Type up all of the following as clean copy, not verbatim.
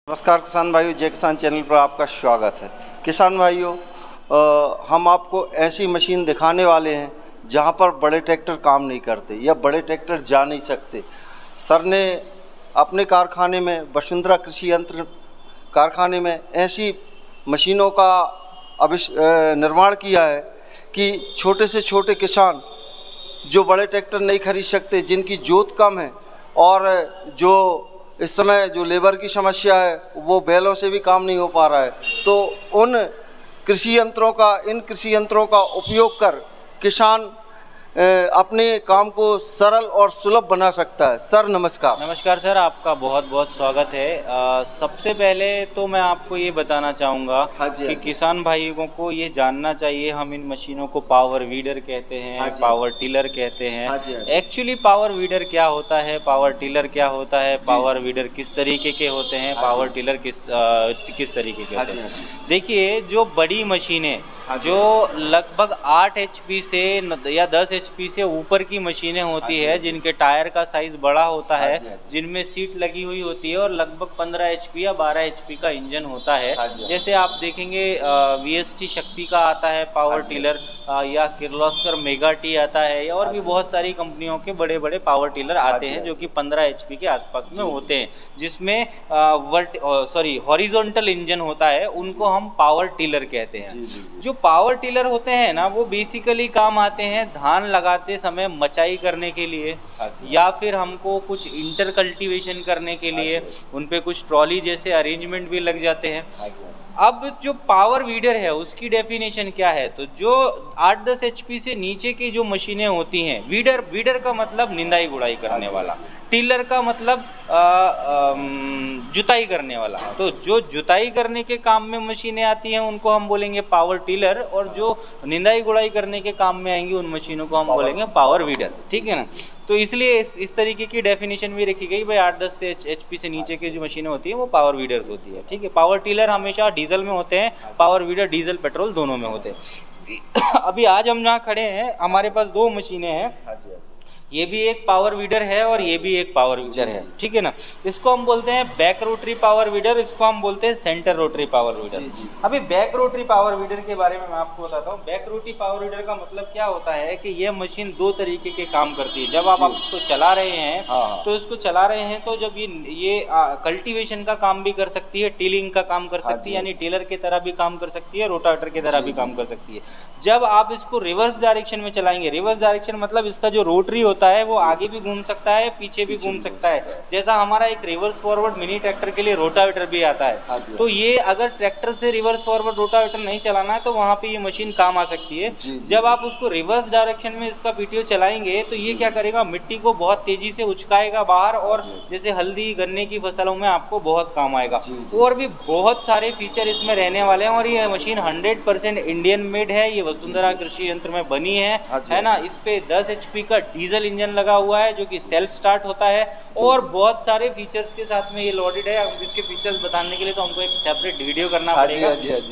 नमस्कार किसान भाइयों, जय किसान चैनल पर आपका स्वागत है। किसान भाइयों, हम आपको ऐसी मशीन दिखाने वाले हैं जहां पर बड़े ट्रैक्टर काम नहीं करते या बड़े ट्रैक्टर जा नहीं सकते। सर ने अपने कारखाने में, वसुंधरा कृषि यंत्र कारखाने में, ऐसी मशीनों का निर्माण किया है कि छोटे से छोटे किसान जो बड़े ट्रैक्टर नहीं खरीद सकते, जिनकी जोत कम है और जो इस समय जो लेबर की समस्या है वो बैलों से भी काम नहीं हो पा रहा है, तो इन कृषि यंत्रों का उपयोग कर किसान अपने काम को सरल और सुलभ बना सकता है। सर नमस्कार। नमस्कार सर, आपका बहुत बहुत स्वागत है। सबसे पहले तो मैं आपको ये बताना चाहूँगा कि किसान भाइयों को ये जानना चाहिए, हम इन मशीनों को पावर वीडर कहते हैं, पावर टिलर कहते हैं। एक्चुअली पावर वीडर क्या होता है, पावर टिलर क्या होता है, पावर वीडर किस तरीके के होते हैं, पावर टिलर किस तरीके के होते हैं। देखिए, जो बड़ी मशीनें जो लगभग 8 HP से या 10 HP से ऊपर की मशीनें होती है, जिनके टायर का साइज बड़ा होता है, जिनमें सीट लगी हुई होती है और लगभग 15 HP या 12 HP का इंजन होता है। जैसे आप देखेंगे VST शक्ति का आता है पावर टिलर, या किर्लोस्कर मेगा टी आता है, और भी बहुत सारी कंपनियों के बड़े बड़े पावर टिलर आते हैं जो कि 15 HP के आसपास में होते हैं, जिसमें हॉरिजॉन्टल इंजन होता है, उनको हम पावर टिलर कहते हैं। जो पावर टिलर होते हैं ना, वो बेसिकली काम आते हैं धान लगाते समय मचाई करने के लिए, या फिर हमको कुछ इंटर कल्टीवेशन करने के लिए उन पे कुछ ट्रॉली जैसे अरेंजमेंट भी लग जाते हैं। अब जो पावर वीडर है उसकी डेफिनेशन क्या है, तो जो 8-10 HP से नीचे की जो मशीनें होती हैं, वीडर का मतलब निंदाई गुड़ाई करने वाला, टिलर का मतलब जुताई करने वाला। तो जो जुताई करने के काम में मशीनें आती हैं उनको हम बोलेंगे पावर टिलर, और जो निंदाई गुड़ाई करने के काम में आएंगी उन मशीनों को हम बोलेंगे पावर वीडर। ठीक है ना। तो इसलिए इस तरीके की डेफिनेशन भी रखी गई भाई, 8-10 HP से नीचे की जो मशीनें होती हैं वो पावर वीडर्स होती है। ठीक है। पावर टिलर हमेशा डीजल में होते हैं, पावर वीडर डीजल पेट्रोल दोनों में होते हैं। अभी आज हम जहाँ खड़े हैं हमारे पास 2 मशीनें हैं, ये भी एक पावर वीडर है और ये भी एक पावर वीडर है। ठीक है ना। इसको हम बोलते हैं बैक रोटरी पावर वीडर, इसको हम बोलते हैं सेंटर रोटरी पावर वीडर। अभी बैक रोटरी पावर वीडर के बारे में मैं आपको बताता हूँ। बैक रोटरी पावर वीडर का मतलब क्या होता है कि ये मशीन 2 तरीके के काम करती है। जब आप इसको चला रहे हैं तो इसको चला रहे हैं तो जब ये कल्टीवेशन का काम भी कर सकती है, टिलिंग का काम कर सकती है, यानी टिलर की तरह भी काम कर सकती है, रोटावेटर की तरह भी काम कर सकती है। जब आप इसको रिवर्स डायरेक्शन में चलाएंगे, रिवर्स डायरेक्शन मतलब इसका जो रोटरी होता है वो आगे भी घूम सकता है, पीछे भी घूम सकता है। जैसा हमारा एक रिवर्स फॉरवर्ड मिनी ट्रैक्टर के लिए रोटावेटर भी आता है, तो ये अगर ट्रैक्टर से रिवर्स फॉरवर्ड रोटावेटर नहीं चलाना है तो वहाँ पे ये मशीन काम आ सकती है। जब आप उसको रिवर्स डायरेक्शन में इसका पीटीओ चलाएंगे तो ये क्या करेगा, मिट्टी को बहुत तेजी से उचकाएगा बाहर, और जैसे हल्दी गन्ने की फसलों में आपको बहुत काम आएगा। और भी बहुत सारे फीचर इसमें रहने वाले हैं। और ये मशीन 100% इंडियन मेड है, ये वसुंधरा कृषि यंत्र में बनी है ना। इस पे 10 HP का डीजल इंजन लगा हुआ है जो कि सेल्फ स्टार्ट होता है, और बहुत सारे फीचर्स के साथ में ये लोडेड है। अब इसके फीचर्स बताने के लिए तो हमको एक सेपरेट वीडियो करना पड़ेगा,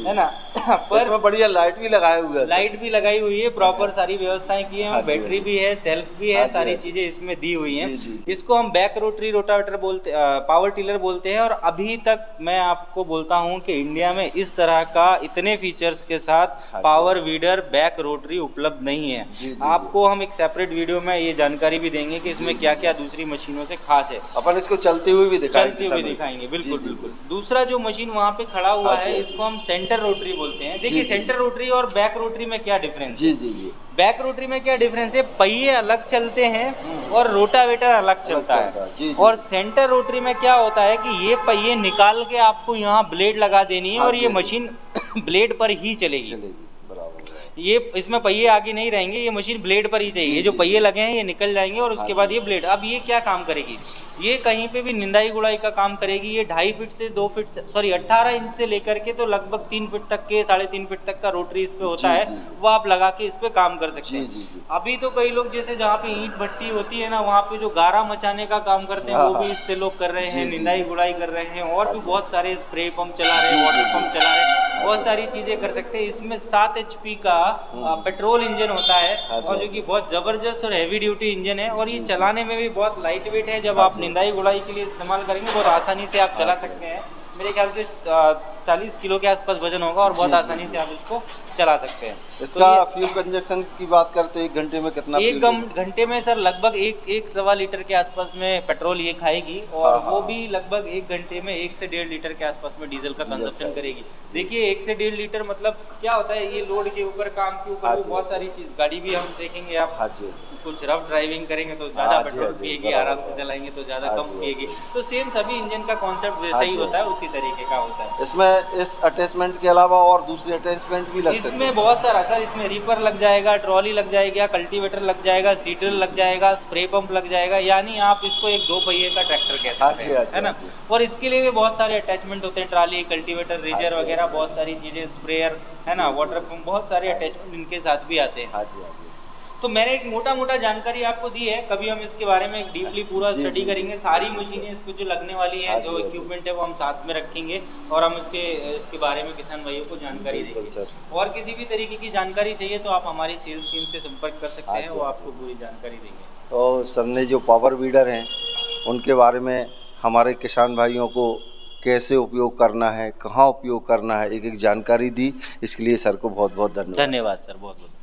है ना। पर इसमें बढ़िया लाइट भी लगाया हुआ है, लाइट भी लगाई हुई है, प्रॉपर सारी व्यवस्थाएं की है, बैटरी भी है, सेल्फ भी है, सारी चीजें इसमें दी हुई हैं। इसको हम बैक रोटरी रोटावेटर बोलते, पावर टिलर बोलते हैं। और अभी तक मैं आपको बोलता हूँ कि इंडिया में इस तरह का इतने फीचर्स के साथ पावर वीडर बैक रोटरी उपलब्ध नहीं है। आपको हम एक सेपरेट वीडियो में ये जानकारी भी देंगे कि इसमें क्या क्या दूसरी मशीनों से खास है। अपन इसको चलते हुए भी दिखाएंगे। बिल्कुल बिल्कुल। दूसरा जो मशीन वहाँ पे खड़ा हुआ है इसको हम सेंटर रोटरी बोलते हैं। देखिए, सेंटर रोटरी और बैक रोटरी में क्या डिफरेंस है। बैक रोटरी में क्या डिफरेंस है, पहिए अलग चलते हैं और रोटावेटर अलग चलता है। और सेंटर रोटरी में क्या होता है कि ये पहिए निकाल के आपको यहाँ ब्लेड लगा देनी है और ये मशीन ब्लेड पर ही चलेगी। ये इसमें पहिए आगे नहीं रहेंगे, ये मशीन ब्लेड पर ही चाहिए। जो पहिए लगे हैं ये निकल जाएंगे और उसके बाद ये ब्लेड। अब ये क्या काम करेगी, ये कहीं पे भी निंदाई गुड़ाई का काम करेगी। ये 2.5 फीट से 2 फीट 18 इंच से लेकर के तो लगभग 3 फीट तक के 3.5 फीट तक का रोटरी इस पे होता है, वो आप लगा के इस पे काम कर सकते हैं। अभी तो कई लोग जैसे जहाँ पे ईंट भट्टी होती है ना, वहाँ पे जो गारा मचाने का काम करते हैं वो भी इससे लोग कर रहे हैं, निंदाई गुड़ाई कर रहे हैं, और भी बहुत सारे स्प्रे पंप चला रहे हैं, वाटर पंप चला रहे हैं, बहुत सारी चीजें कर सकते हैं। इसमें 7 HP का पेट्रोल इंजन होता है, और जो कि बहुत जबरदस्त और हैवी ड्यूटी इंजन है, और ये चलाने में भी बहुत लाइट वेट है। जब आप निंदाई गुड़ाई के लिए इस्तेमाल करेंगे बहुत आसानी से आप चला सकते हैं। मेरे ख्याल से 40 किलो के आसपास वजन होगा और बहुत आसानी से आप इसको चला सकते हैं। इसका फ्यूल कंजप्शन की बात करते हैं 1 घंटे में कितना? 1 घंटे में सर लगभग 1-1.25 लीटर के आसपास में पेट्रोल ये खाएगी और वो भी लगभग 1 घंटे में 1 से 1.5 लीटर के आसपास में डीजल का कंजप्शन करेगी। देखिए 1 से 1.5 लीटर मतलब क्या होता है, ये लोड के ऊपर, काम के ऊपर भी बहुत सारी चीज, गाड़ी भी हम देखेंगे आप कुछ रफ ड्राइविंग करेंगे तो ज़्यादा पेट्रोल पिएगी, आराम से चलाएंगे तो ज़्यादा कम पिएगी। तो सेम सभी इंजन का कॉन्सेप्ट वैसा ही होता है, उसी तरीके का होता है। इसमें इस अटैचमेंट के अलावा और दूसरे अटैचमेंट भी लग सकते हैं? इसमें बहुत सारा सर, इसमें रीपर लग जाएगा, ट्रॉली लग जाएगा, कल्टीवेटर लग जाएगा, सीडर लग जाएगा, स्प्रे पंप लग जाएगा, यानी आप इसको एक 2 पहिए का ट्रैक्टर कह सकते हैं, है ना। और इसके लिए भी बहुत सारे अटैचमेंट होते हैं, ट्रॉली, कल्टीवेटर, रेजर वगैरह बहुत सारी चीज़ें, स्प्रेयर, है ना, वाटर पंप, बहुत सारे अटैचमेंट इनके साथ भी आते हैं। तो मैंने एक मोटा जानकारी आपको दी है, कभी हम इसके बारे में डीपली पूरा स्टडी करेंगे, सारी मशीनें इस पे जो लगने वाली हैं, जो इक्विपमेंट है वो हम साथ में रखेंगे और हम इसके बारे में किसान भाइयों को जानकारी देंगे। और किसी भी तरीके की जानकारी चाहिए तो आप हमारी सेल्स टीम से संपर्क कर सकते हैं, वो आपको पूरी जानकारी देंगे। तो सर ने जो पावर वीडर हैं उनके बारे में हमारे किसान भाइयों को कैसे उपयोग करना है, कहाँ उपयोग करना है, एक जानकारी दी, इसके लिए सर को बहुत बहुत धन्यवाद। धन्यवाद सर, बहुत बहुत।